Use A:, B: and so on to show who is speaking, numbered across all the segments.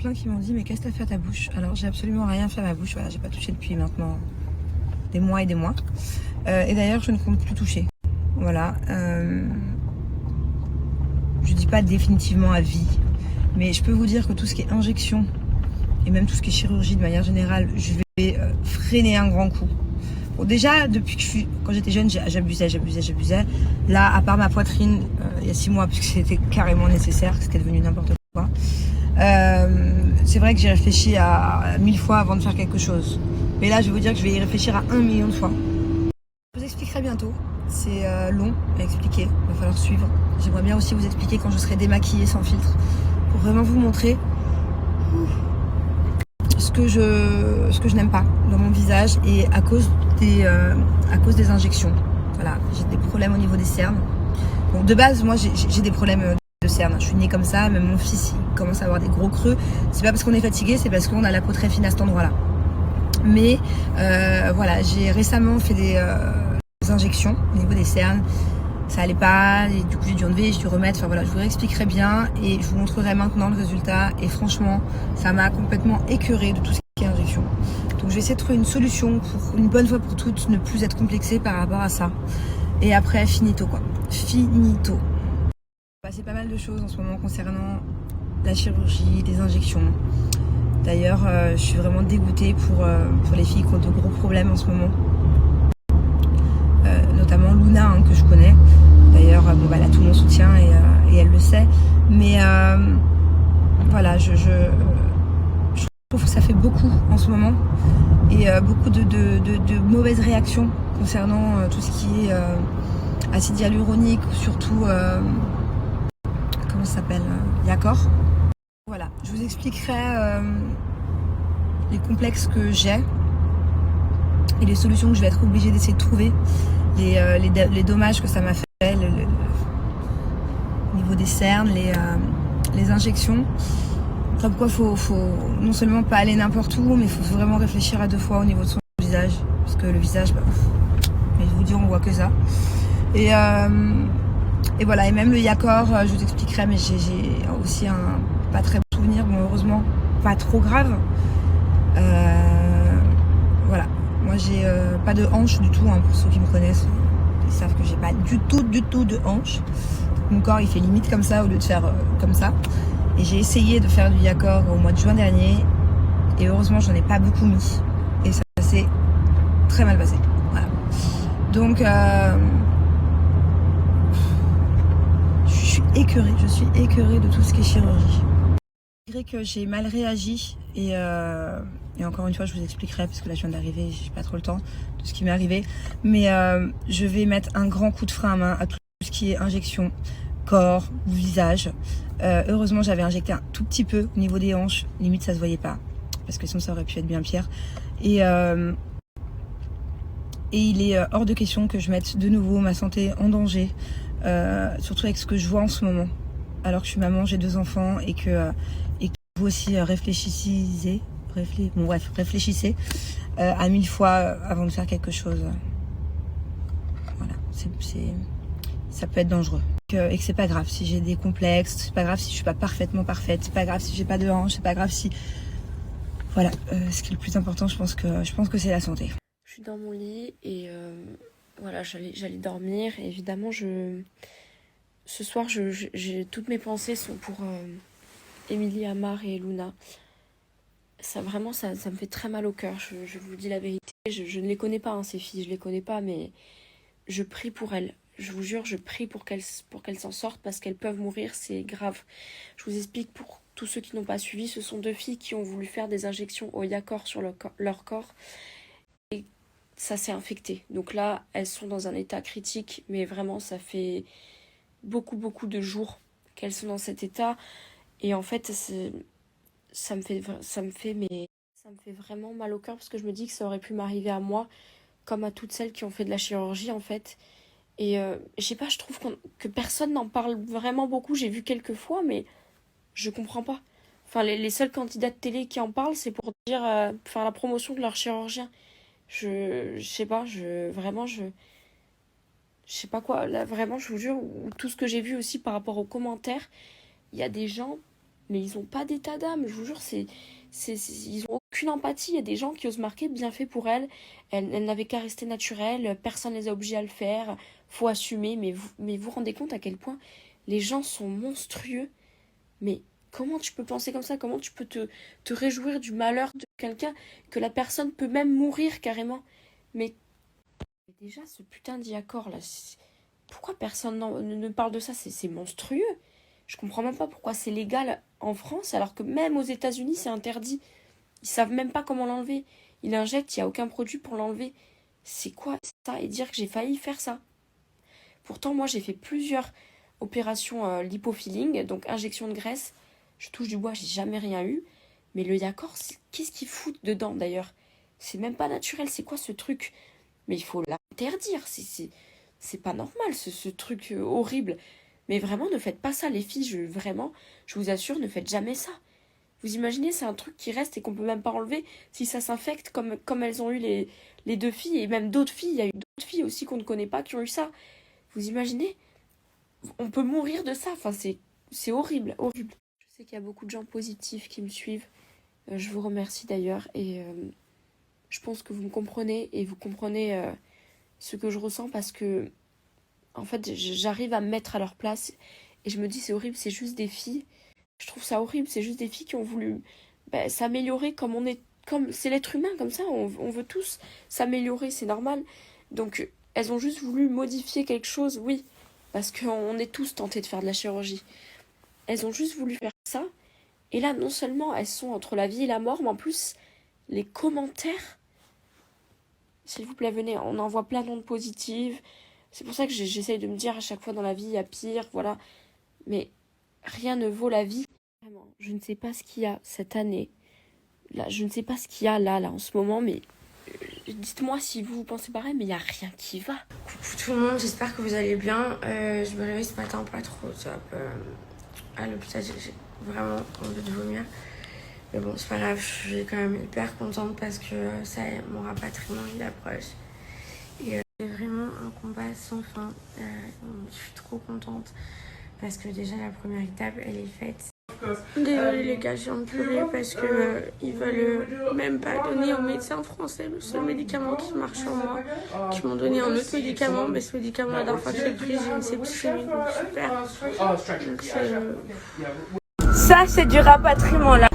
A: plein qui m'ont dit mais qu'est-ce que t'as fait à ta bouche? Alors j'ai absolument rien fait à ma bouche, voilà, j'ai pas touché depuis maintenant des mois et des mois. Et d'ailleurs je ne compte plus toucher. Voilà. Je dis pas définitivement à vie, mais je peux vous dire que tout ce qui est injection et même tout ce qui est chirurgie de manière générale, je vais freiner un grand coup. Bon, déjà, depuis que quand j'étais jeune, j'abusais. Là, à part ma poitrine, il y a 6 mois, puisque c'était carrément nécessaire, c'était devenu n'importe quoi. C'est vrai que j'ai réfléchi à 1000 fois avant de faire quelque chose. Mais là, je vais vous dire que je vais y réfléchir à 1 million de fois. Je vous expliquerai bientôt. C'est long à expliquer, il va falloir suivre. J'aimerais bien aussi vous expliquer quand je serai démaquillée sans filtre, pour vraiment vous montrer ce que je n'aime pas dans mon visage et à cause des injections. Voilà, j'ai des problèmes au niveau des cernes. Bon, de base, moi j'ai des problèmes de cernes. Je suis née comme ça, même mon fils il commence à avoir des gros creux. C'est pas parce qu'on est fatigué, c'est parce qu'on a la peau très fine à cet endroit-là. Mais voilà, j'ai récemment fait des injections au niveau des cernes. Ça allait pas, et du coup j'ai dû enlever, j'ai dû remettre, enfin voilà, je vous réexpliquerai bien et je vous montrerai maintenant le résultat et franchement ça m'a complètement écœurée de tout ce qui est injection. Donc je vais essayer de trouver une solution pour une bonne fois pour toutes, ne plus être complexée par rapport à ça. Et après finito quoi, finito. Il s'est passé pas mal de choses en ce moment concernant la chirurgie, les injections. D'ailleurs je suis vraiment dégoûtée pour les filles qui ont de gros problèmes en ce moment. Notamment Luna hein, que je connais. D'ailleurs, bon, bah, elle a tout mon soutien et elle le sait. Mais voilà, je trouve que ça fait beaucoup en ce moment. Et beaucoup de mauvaises réactions concernant tout ce qui est acide hyaluronique, surtout, comment ça s'appelle, Yakor. Voilà, je vous expliquerai les complexes que j'ai et les solutions que je vais être obligée d'essayer de trouver. Les dommages que ça m'a fait, au niveau des cernes, les injections. Comme quoi, faut non seulement pas aller n'importe où, mais il faut vraiment réfléchir à 2 fois au niveau de son visage. Parce que le visage, bah, je vous dis, on voit que ça. Et voilà, et même le Yakor, je vous expliquerai, mais j'ai aussi un pas très bon souvenir, bon heureusement, pas trop grave. Voilà. Moi j'ai pas de hanche du tout, hein, pour ceux qui me connaissent, ils savent que j'ai pas du tout de hanche. Mon corps il fait limite comme ça au lieu de faire comme ça. Et j'ai essayé de faire du Yakor au mois de juin dernier et heureusement j'en ai pas beaucoup mis. Et ça s'est très mal passé. Voilà. Donc je suis écœurée de tout ce qui est chirurgie. Malgré que j'ai mal réagi et encore une fois je vous expliquerai parce que là je viens d'arriver, j'ai pas trop le temps de ce qui m'est arrivé, mais je vais mettre un grand coup de frein à main à tout ce qui est injection, corps, visage. Heureusement j'avais injecté un tout petit peu au niveau des hanches, limite ça se voyait pas parce que sinon ça aurait pu être bien pire et il est hors de question que je mette de nouveau ma santé en danger, surtout avec ce que je vois en ce moment alors que je suis maman, j'ai 2 enfants et que vous aussi réfléchissez à 1000 fois avant de faire quelque chose. Voilà, ça peut être dangereux. Et que c'est pas grave si j'ai des complexes, c'est pas grave si je suis pas parfaitement parfaite, c'est pas grave si j'ai pas de hanche, c'est pas grave si... Voilà, ce qui est le plus important, je pense que c'est la santé.
B: Je suis dans mon lit et voilà, j'allais dormir. Et évidemment, ce soir, toutes mes pensées sont pour Émilie, Amar et Luna. Ça vraiment, ça me fait très mal au cœur. Je vous dis la vérité. Je ne les connais pas, hein, ces filles, je les connais pas, mais je prie pour elles. Je vous jure, je prie pour qu'elles s'en sortent parce qu'elles peuvent mourir, c'est grave. Je vous explique pour tous ceux qui n'ont pas suivi, ce sont 2 filles qui ont voulu faire des injections au Yakor sur leur corps et ça s'est infecté. Donc là, elles sont dans un état critique, mais vraiment, ça fait beaucoup de jours qu'elles sont dans cet état. Et en fait, ça me fait vraiment mal au cœur parce que je me dis que ça aurait pu m'arriver à moi, comme à toutes celles qui ont fait de la chirurgie, en fait. Et je sais pas, je trouve que personne n'en parle vraiment beaucoup. J'ai vu quelques fois, mais je comprends pas. Enfin, les seuls candidats de télé qui en parlent, c'est pour dire, faire la promotion de leur chirurgien. Je sais pas, je sais pas quoi. Là, vraiment, je vous jure, tout ce que j'ai vu aussi par rapport aux commentaires, il y a des gens, mais ils ont pas d'état d'âme, je vous jure, ils ont aucune empathie. Il y a des gens qui osent marquer bien fait pour elles. Elles n'avaient qu'à rester naturelles, personne les a obligées à le faire, faut assumer, mais vous rendez compte à quel point les gens sont monstrueux. Mais comment tu peux penser comme ça? Comment tu peux te réjouir du malheur de quelqu'un, que la personne peut même mourir carrément? Mais déjà, ce putain d'e-accord là, pourquoi personne ne parle de ça? C'est monstrueux. Je comprends même pas pourquoi c'est légal en France alors que même aux États-Unis c'est interdit. Ils savent même pas comment l'enlever. Ils l'injectent, il n'y a aucun produit pour l'enlever. C'est quoi ça? Et dire que j'ai failli faire ça. Pourtant, moi j'ai fait plusieurs opérations lipofilling, donc injection de graisse. Je touche du bois, j'ai jamais rien eu. Mais le Yacore, qu'est-ce qu'ils foutent dedans d'ailleurs? C'est même pas naturel, c'est quoi ce truc? Mais il faut l'interdire, c'est pas normal ce truc horrible. Mais vraiment, ne faites pas ça les filles, je vous assure, ne faites jamais ça. Vous imaginez, c'est un truc qui reste et qu'on peut même pas enlever si ça s'infecte comme elles ont eu les deux filles et même d'autres filles. Il y a eu d'autres filles aussi qu'on ne connaît pas qui ont eu ça. Vous imaginez? On peut mourir de ça, enfin c'est horrible, horrible. Je sais qu'il y a beaucoup de gens positifs qui me suivent. Je vous remercie d'ailleurs et je pense que vous me comprenez et vous comprenez ce que je ressens parce que en fait j'arrive à me mettre à leur place et je me dis c'est horrible, c'est juste des filles. Je trouve ça horrible, c'est juste des filles qui ont voulu s'améliorer comme c'est l'être humain comme ça, on veut tous s'améliorer, c'est normal. Donc elles ont juste voulu modifier quelque chose, oui, parce qu'on est tous tentés de faire de la chirurgie. Elles ont juste voulu faire ça. Et là, non seulement elles sont entre la vie et la mort, mais en plus, les commentaires, s'il vous plaît, venez, on envoie plein d'ondes positives. C'est pour ça que j'essaye de me dire à chaque fois dans la vie, il y a pire, voilà. Mais rien ne vaut la vie. Vraiment, je ne sais pas ce qu'il y a cette année. Là, je ne sais pas ce qu'il y a là, en ce moment, mais dites-moi si vous pensez pareil, mais il n'y a rien qui va.
C: Coucou tout le monde, j'espère que vous allez bien. Je me réveille ce matin pas trop top. À l'hôpital, j'ai vraiment envie de vomir. Mais bon, c'est pas grave, je suis quand même hyper contente parce que ça y est, mon rapatriement il approche. Et c'est vraiment un combat sans fin. Je suis trop contente parce que déjà la première étape elle est faite. Désolée les gars, j'ai envie de pleurer parce que ils veulent même pas donner aux médecins français le seul médicament qui marche sur moi. Qui m'ont donné un autre médicament, mais ce médicament la dernière fois que je l'ai pris, j'ai une septicémie, donc super. Donc ça c'est du rapatriement là.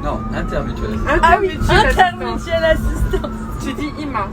D: Non, intermutuel.
C: Ah oui, intermutuelle assistance.
E: Tu dis IMA.